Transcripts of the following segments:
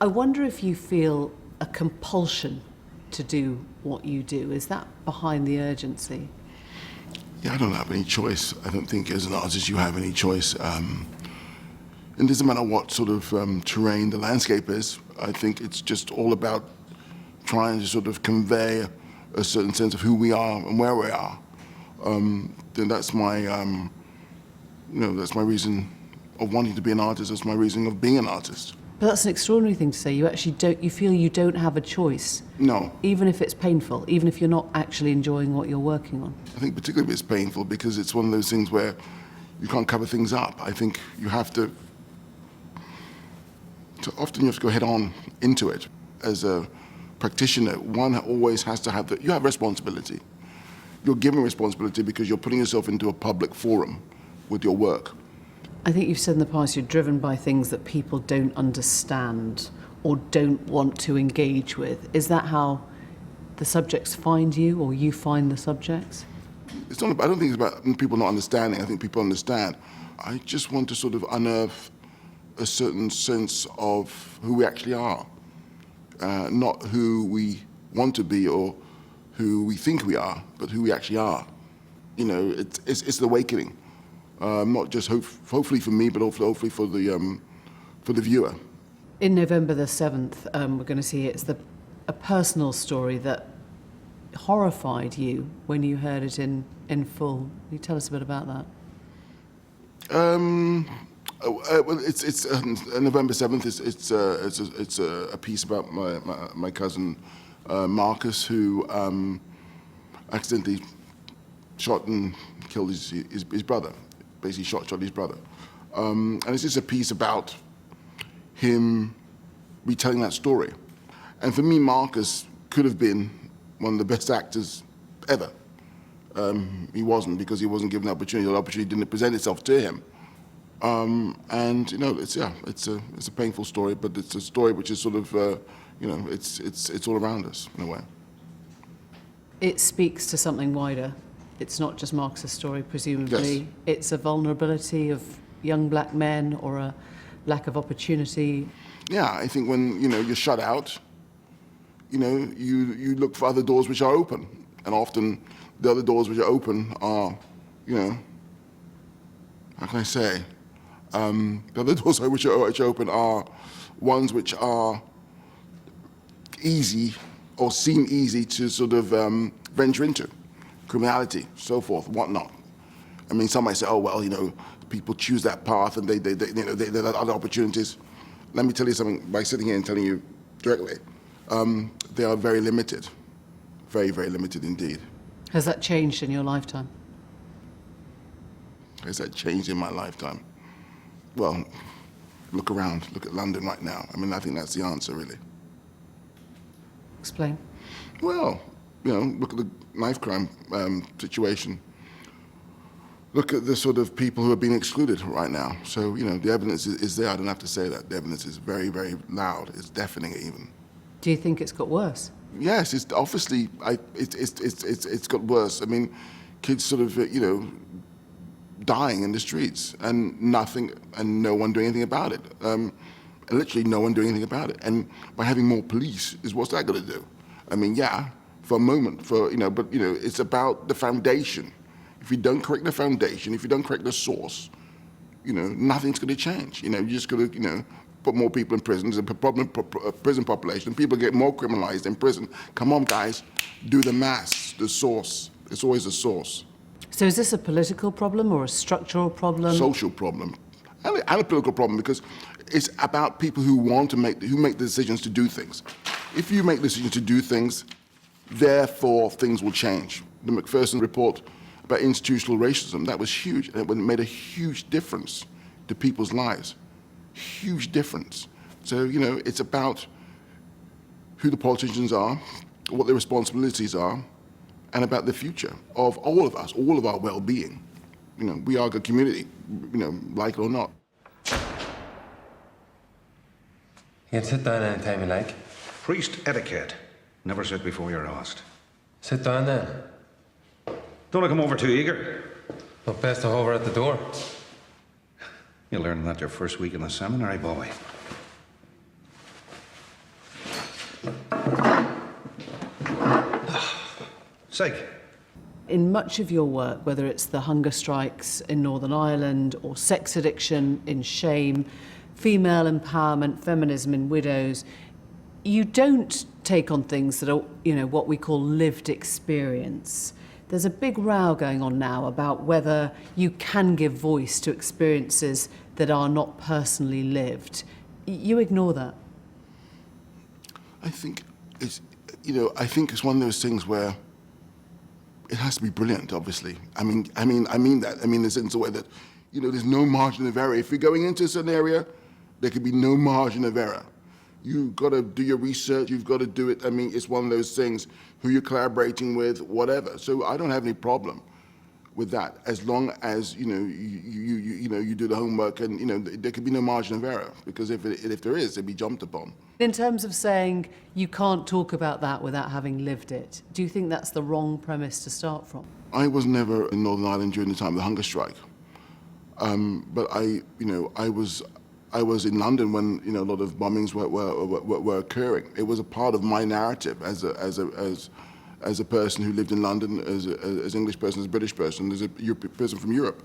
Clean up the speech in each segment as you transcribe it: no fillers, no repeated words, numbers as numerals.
I wonder if you feel a compulsion to do what you do. Is that behind the urgency? Yeah, I don't have any choice. I don't think as an artist you have any choice. It doesn't matter what sort of terrain the landscape is. I think it's just all about trying to sort of convey a certain sense of who we are and where we are. Then that's my, that's my reason of wanting to be an artist. That's my reason of being an artist. But that's an extraordinary thing to say. You actually don't, you feel you don't have a choice. No. Even if it's painful, even if you're not actually enjoying what you're working on. I think particularly if it's painful because it's one of those things where you can't cover things up. I think you have to often you have to go head on into it. As a practitioner, one always has to have you have responsibility. You're given responsibility because you're putting yourself into a public forum with your work. I think you've said in the past you're driven by things that people don't understand or don't want to engage with. Is that how the subjects find you or you find the subjects? It's not, I don't think it's about people not understanding. I think people understand. I just want to sort of unearth a certain sense of who we actually are, not who we want to be or who we think we are, but who we actually are. You know, it's the awakening, not just hopefully for me, but hopefully for the viewer. In November the 7th, we're going to see it's a personal story that horrified you when you heard it in full. Can you tell us a bit about that? Well, it's November 7th. It's a piece about my cousin Marcus, who accidentally shot and killed his brother. Basically, shot his brother. And it's just a piece about him retelling that story. And for me, Marcus could have been one of the best actors ever. He wasn't, because he wasn't given the opportunity. The opportunity didn't present itself to him. And you know, it's a painful story, but it's a story which is sort of, it's all around us in a way. It speaks to something wider. It's not just Marcus's story, presumably. Yes. It's a vulnerability of young black men or a lack of opportunity. Yeah, I think when you're shut out, you look for other doors which are open, and often the other doors which are open are, how can I say? The other doors which are open are ones which are easy or seem easy to sort of venture into. Criminality, so forth, whatnot. I mean, some might say, oh, well, people choose that path and they have other opportunities. Let me tell you something, by sitting here and telling you directly, they are very limited, very, very limited indeed. Has that changed in your lifetime? Has that changed in my lifetime? Well, look around, look at London right now. I mean, I think that's the answer, really. Explain. Well, look at the knife crime situation. Look at the sort of people who are being excluded right now. So, the evidence is there. I don't have to say that. The evidence is very, very loud. It's deafening even. Do you think it's got worse? Yes, it's obviously, it's got worse. I mean, kids sort of, dying in the streets and no one doing anything about it. Literally no one doing anything about it. And by having more police, what's that going to do? I mean, yeah, for a moment, but it's about the foundation. If you don't correct the foundation, if you don't correct the source, nothing's going to change. You're just going to, put more people in prison. There's a problem, prison population. People get more criminalized in prison. Come on, guys, do the maths, the source. It's always the source. So is this a political problem or a structural problem? Social problem, and a political problem, because it's about people who make the decisions to do things. If you make the decisions to do things, therefore things will change. The McPherson report about institutional racism, that was huge, and it made a huge difference to people's lives. Huge difference. So, it's about who the politicians are, what their responsibilities are, and about the future of all of us, all of our well-being. We are a good community, like it or not. You can sit down anytime you like. Priest etiquette. Never sit before you're asked. Sit down then. Don't I come over too eager? Well, best to hover at the door. You're learning that your first week in the seminary, boy. Psych. In much of your work, whether it's the hunger strikes in Northern Ireland or sex addiction in Shame, female empowerment, feminism in Widows, you don't take on things that are, what we call lived experience. There's a big row going on now about whether you can give voice to experiences that are not personally lived. You ignore that. I think it's one of those things where it has to be brilliant, obviously. I mean that. I mean, in the sense of way that, there's no margin of error. If you're going into a certain area, there could be no margin of error. You've got to do your research. You've got to do it. I mean, it's one of those things, who you're collaborating with, whatever. So I don't have any problem with that, as long as, you do the homework and, there could be no margin of error, because if there is, it'd be jumped upon. In terms of saying you can't talk about that without having lived it, do you think that's the wrong premise to start from? I was never in Northern Ireland during the time of the hunger strike, but I was in London when a lot of bombings were occurring. It was a part of my narrative as a person who lived in London, as an English person, as a British person, as a person from Europe.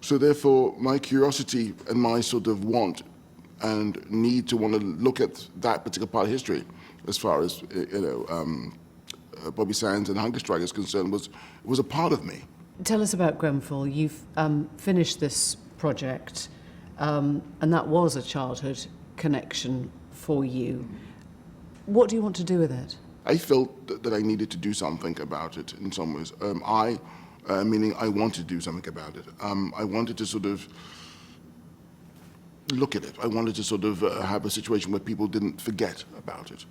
So therefore, my curiosity and my sort of want and need to want to look at that particular part of history, as far as Bobby Sands and hunger strike is concerned, was a part of me. Tell us about Granville. You've finished this project, and that was a childhood connection for you. What do you want to do with it? I felt that I needed to do something about it in some ways. Meaning I wanted to do something about it. I wanted to sort of look at it. I wanted to sort of have a situation where people didn't forget about it.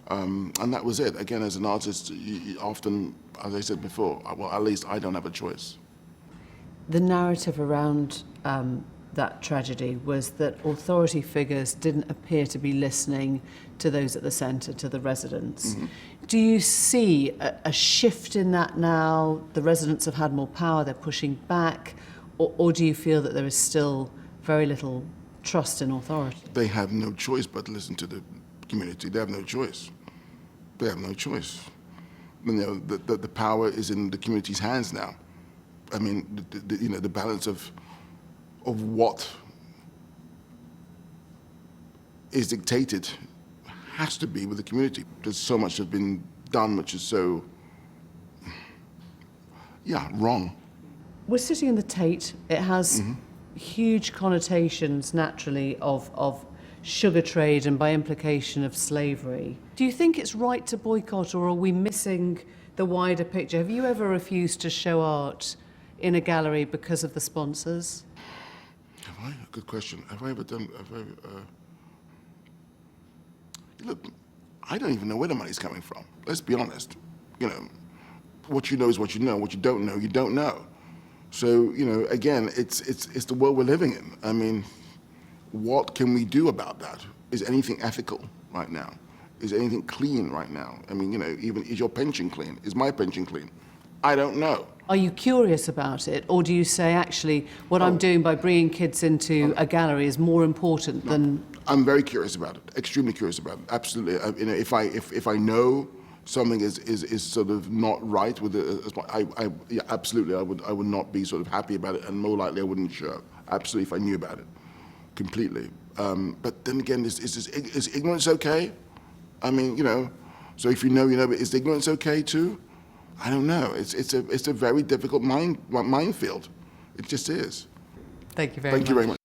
And that was it. Again, as an artist, often, as I said before, well, at least I don't have a choice. The narrative around that tragedy was that authority figures didn't appear to be listening to those at the centre, to the residents. Mm-hmm. Do you see a shift in that now? The residents have had more power, they're pushing back, or do you feel that there is still very little trust in authority? They have no choice but to listen to the community. They have no choice. They have no choice. The power is in the community's hands now. I mean, the balance of what is dictated has to be with the community. There's so much that's been done which is so, wrong. We're sitting in the Tate. It has huge connotations, naturally, of sugar trade and by implication of slavery. Do you think it's right to boycott, or are we missing the wider picture? Have you ever refused to show art in a gallery because of the sponsors? Have I? Good question. Have I ever done? Look, I don't even know where the money's coming from. Let's be honest. What you know is what you know. What you don't know, you don't know. So again, it's the world we're living in. I mean, what can we do about that? Is anything ethical right now? Is anything clean right now? I mean, even is your pension clean? Is my pension clean? I don't know. Are you curious about it, or do you say, actually, what I'm doing by bringing kids into a gallery is more important than... I'm very curious about it, extremely curious about it, absolutely. If I know something is sort of not right with it, absolutely, I would not be sort of happy about it, and more likely I wouldn't show up, absolutely, if I knew about it, completely. But then again, is ignorance okay? I mean, so if you know, but is ignorance okay too? I don't know. It's a very difficult minefield. It just is. Thank you very much. Thank you very much.